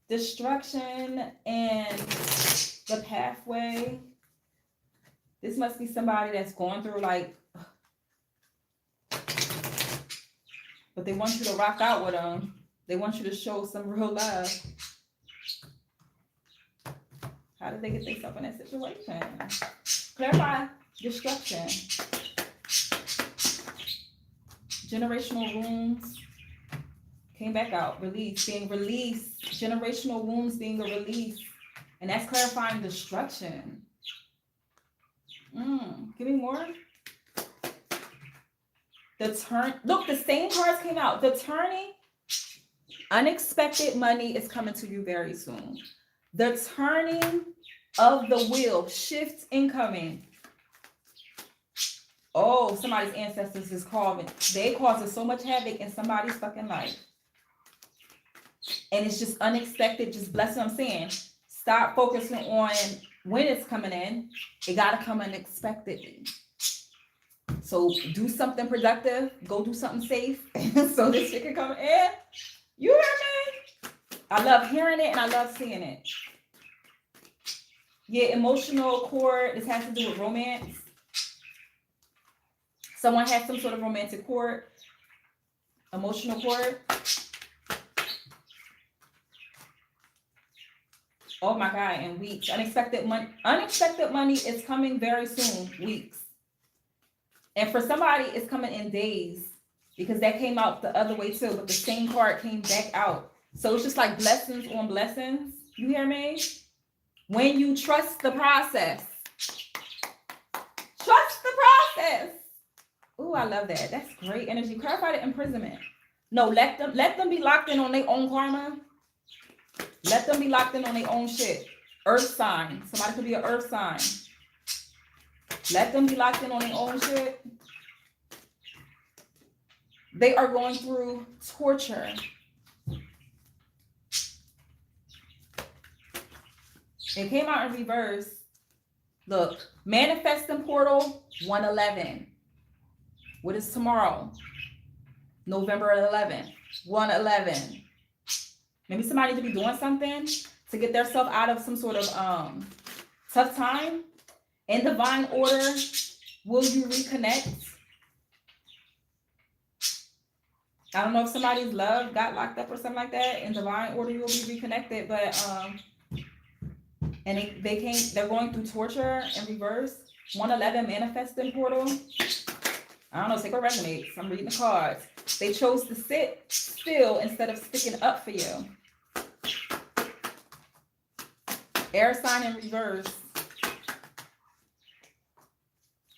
Speaker 1: Destruction and the pathway. This must be somebody that's going through like, but they want you to rock out with them. They want you to show some real love. How did they get themselves in that situation? Clarify destruction. Generational wounds came back out. Release, being released. Generational wounds being a release. And that's clarifying destruction. Give me more. The turn. Look, the same cards came out. The turning. Unexpected money is coming to you very soon. The turning of the wheel. Shift incoming. Oh, somebody's ancestors is calling. They causing so much havoc in somebody's fucking life. And it's just unexpected. Just bless what I'm saying. Stop focusing on when it's coming in. It got to come unexpectedly. So do something productive. Go do something safe. So this shit can come in. You hear me? I love hearing it and I love seeing it. Yeah, emotional cord. This has to do with romance. Someone has some sort of romantic cord. Emotional cord. Oh my God, in weeks. Unexpected money is coming very soon. Weeks. And for somebody, it's coming in days. Because that came out the other way too. But the same card came back out. So it's just like blessings on blessings. You hear me? When you trust the process. Trust the process. Ooh, I love that. That's great energy. Clarify the imprisonment. No, let them be locked in on their own karma. Let them be locked in on their own shit. Earth sign. Somebody could be an earth sign. Let them be locked in on their own shit. They are going through torture. It came out in reverse. Look, manifesting portal 111. What is tomorrow? November 11th, 111. Maybe somebody needs to be doing something to get themselves out of some sort of tough time. In divine order, will you reconnect? I don't know if somebody's love got locked up or something like that. In divine order, you'll be reconnected, but and they can't. They're going through torture in reverse. 111 manifesting portal. I don't know. Take what resonates. I'm reading the cards. They chose to sit still instead of sticking up for you. Air sign in reverse.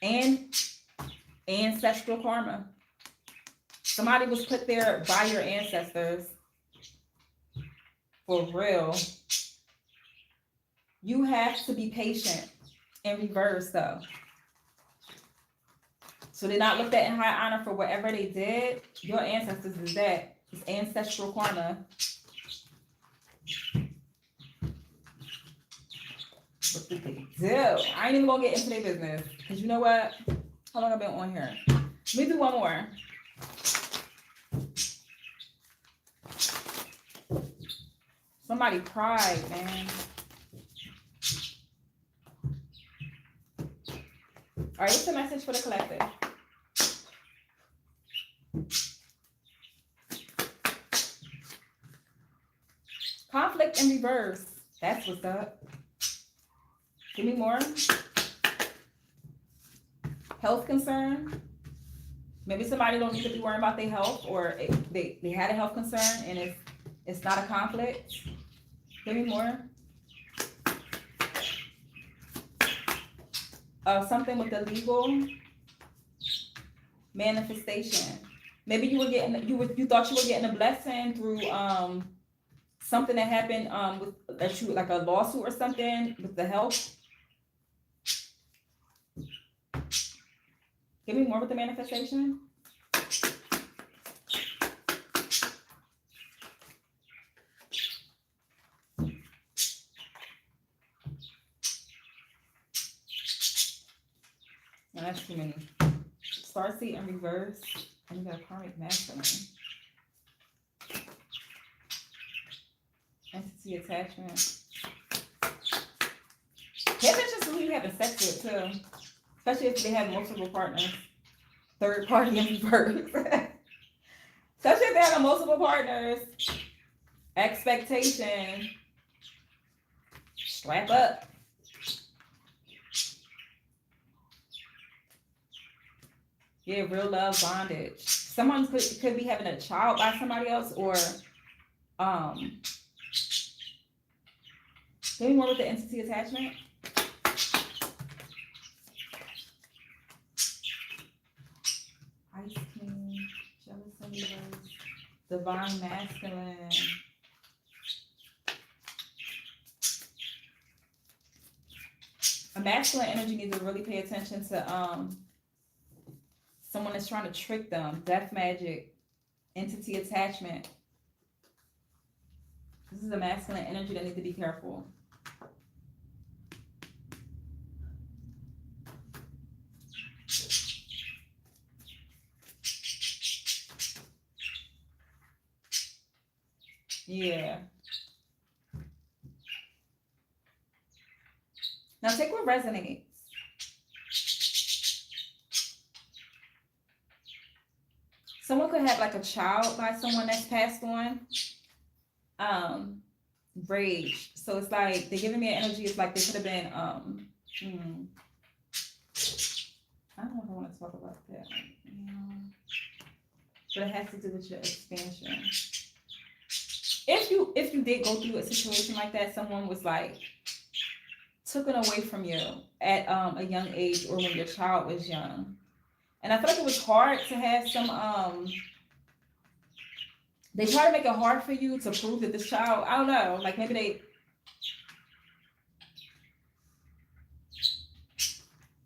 Speaker 1: And ancestral karma. Somebody was put there by your ancestors. For real. You have to be patient in reverse, though. So they're not looked at in high honor for whatever they did. Your ancestors is that. It's ancestral karma. What did they do? I ain't even gonna get into their business. Because you know what? How long have I been on here? Let me do one more. Somebody cried, man. All right, what's the message for the collective? Conflict in reverse. That's what's up. Give me more. Health concern. Maybe somebody don't need to be worrying about their health, or they had a health concern and it's not a conflict. Give me more. Something with the legal manifestation. Maybe you were getting you thought you were getting a blessing through something that happened with that you like a lawsuit or something with the health. Give me more with the manifestation. No, that's too many. Starseed in reverse. And you got karmic masculine. Entity attachment. Pay attention to who you having sex with too. Especially if they have multiple partners. Third party in reverse. Especially if they have multiple partners. Expectation. Strap up. Yeah, real love bondage. Someone could be having a child by somebody else, or give me more with the entity attachment. Ice King, jealous in reverse, divine masculine. A masculine energy needs to really pay attention to someone that's trying to trick them. Death magic, entity attachment. This is a masculine energy that needs to be careful. Yeah. Now take what resonates. Someone could have like a child by someone that's passed on. Rage. So it's like they're giving me an energy. It's like they could have been. I don't know if I want to talk about that. But it has to do with your expansion. If you did go through a situation like that, someone was like taken away from you at a young age, or when your child was young. And I feel like it was hard to have some, they try to make it hard for you to prove that this child, I don't know, like maybe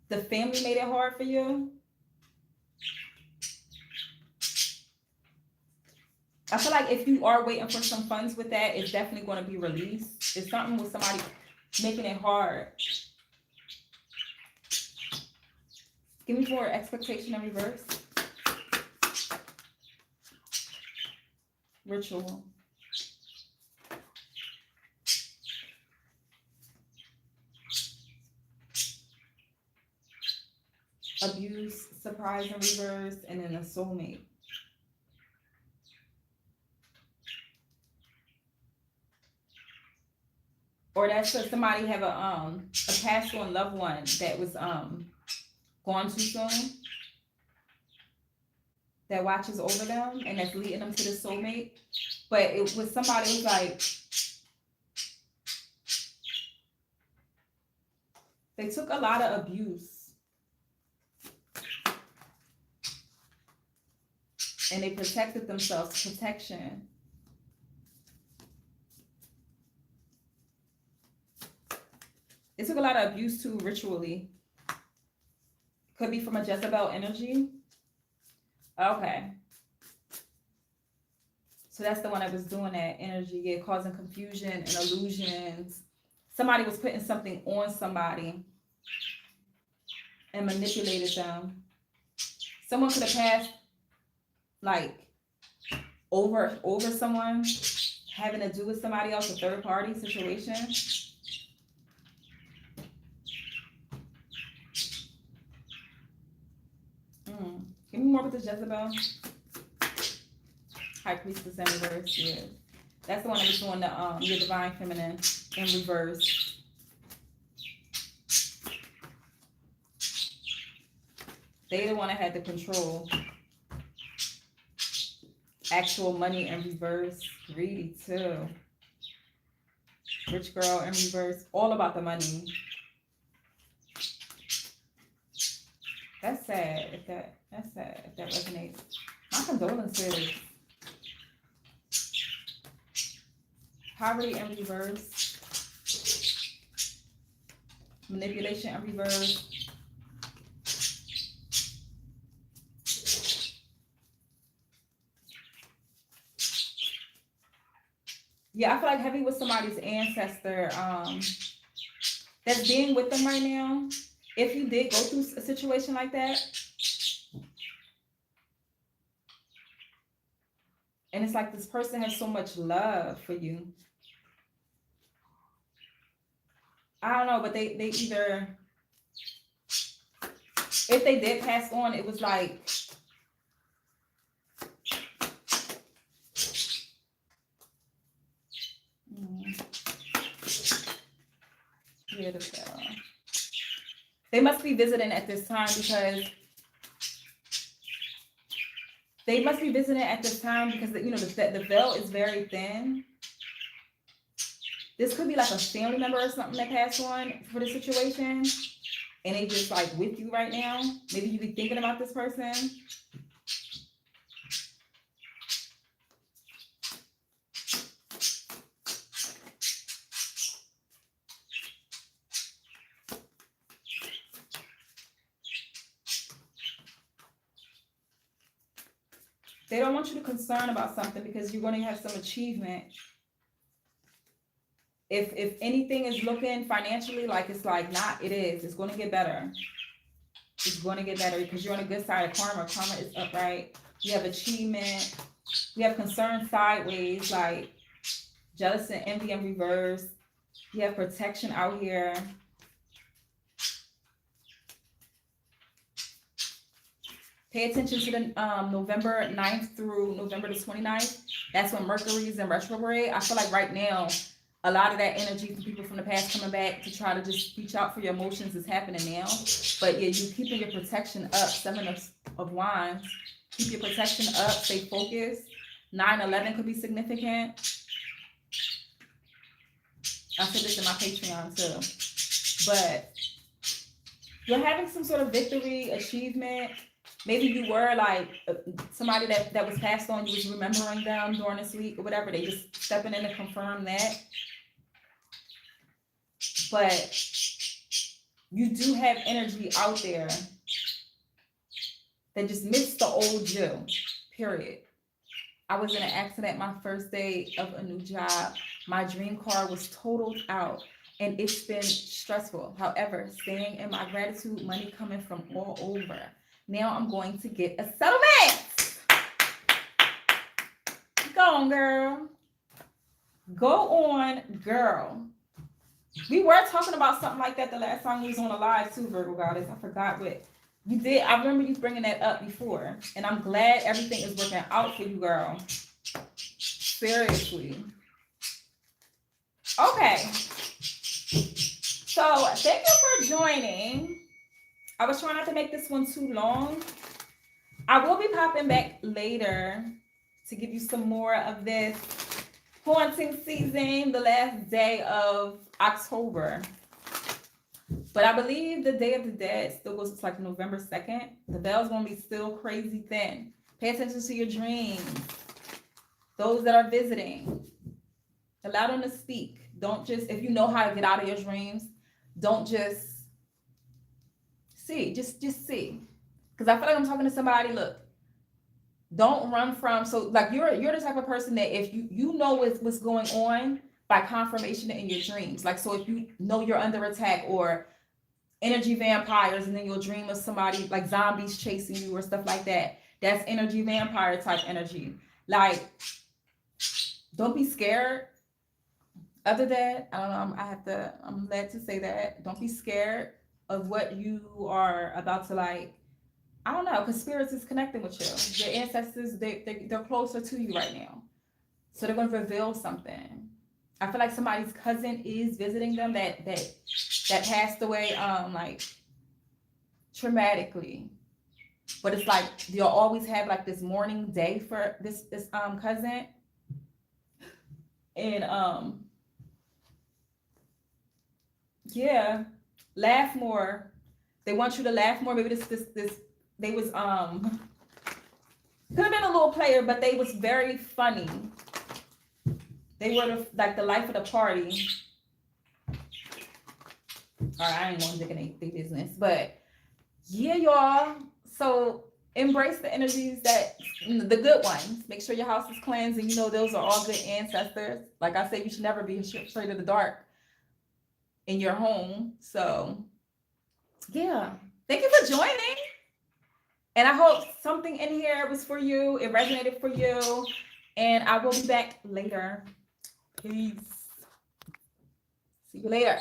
Speaker 1: the family made it hard for you. I feel like if you are waiting for some funds with that, it's definitely going to be released. It's something with somebody making it hard. Give me more expectation in reverse. ritual. Abuse, surprise in reverse, and then a soulmate. Or that's somebody have a passed on loved one that was gone too soon, that watches over them and that's leading them to the soulmate. But it was somebody who's like, they took a lot of abuse and they protected themselves. Protection. It took a lot of abuse too, ritually. Could be from a Jezebel energy. Okay. So that's the one that was doing that energy, yeah, causing confusion and illusions. Somebody was putting something on somebody and manipulated them. Someone could have passed like over someone, having to do with somebody else, a third party situation. Give me more with the Jezebel. High Priestess in reverse, yeah. That's the one that was doing the your Divine Feminine in reverse. They the one that had the control. Actual money in reverse. Greedy too. Rich girl in reverse. All about the money. That's sad if that's sad if that resonates. My condolences. Poverty in reverse. Manipulation in reverse. Yeah, I feel like heavy with somebody's ancestor that's being with them right now. If you did go through a situation like that, and it's like this person has so much love for you. I don't know, but they either, if they did pass on, it was like, yeah, they must be visiting at this time because you know the veil is very thin. This could be like a family member or something that passed on for the situation, and they just like with you right now. Maybe you be thinking about this person. They don't want you to concern about something because you're going to have some achievement. If anything is looking financially like it's like not, it is. It's going to get better. It's going to get better because you're on a good side of karma. Karma is upright. You have achievement. You have concern sideways, like jealous and envy in reverse. You have protection out here. Pay attention to the November 9th through November the 29th. That's when Mercury is in retrograde. I feel like right now, a lot of that energy from people from the past coming back to try to just reach out for your emotions is happening now. But yeah, you keeping your protection up. 7 of Wands. Keep your protection up. Stay focused. 9/11 could be significant. I said this in my Patreon too. But you're having some sort of victory, achievement. Maybe you were like somebody that was passed on, you was remembering them during this week or whatever. They just stepping in to confirm that. But you do have energy out there that just missed the old you, period. I was in an accident my first day of a new job. My dream car was totaled out and it's been stressful. However, staying in my gratitude, money coming from all over. Now I'm going to get a settlement. Go on, girl. Go on, girl. We were talking about something like that the last time we was on a live too, Virgo Goddess. I forgot what you did. I remember you bringing that up before. And I'm glad everything is working out for you, girl. Seriously. Okay. So thank you for joining. I was trying not to make this one too long. I will be popping back later to give you some more of this haunting season, the last day of October. But I believe the Day of the Dead still goes to like November 2nd. The bell's gonna be still crazy thin. Pay attention to your dreams. Those that are visiting, allow them to speak. Don't just, if you know how to get out of your dreams, don't just see, just see. Because I feel like I'm talking to somebody, look, don't run from, so like you're the type of person that if you know what's going on by confirmation in your dreams. Like, so if you know you're under attack or energy vampires and then you'll dream of somebody like zombies chasing you or stuff like that, that's energy vampire type energy. Like, don't be scared. Other that, I don't know, I'm led to say that. Don't be scared of what you are about to, like, I don't know, because spirits is connecting with you. Your ancestors, they're closer to you right now. So they're going to reveal something. I feel like somebody's cousin is visiting them that passed away, like, traumatically. But it's like, you'll always have, like, this mourning day for this cousin. And, yeah, laugh more. They want you to laugh more. Maybe this they was could have been a little player, but they was very funny. They were like the life of the party. All right, I ain't gonna dig in their business, but yeah, y'all. So embrace the energies, that the good ones. Make sure your house is cleansed, and you know those are all good ancestors. Like I said, you should never be afraid of the dark in your home. So yeah, thank you for joining. And I hope something in here was for you. It resonated for you. And I will be back later. Peace. See you later.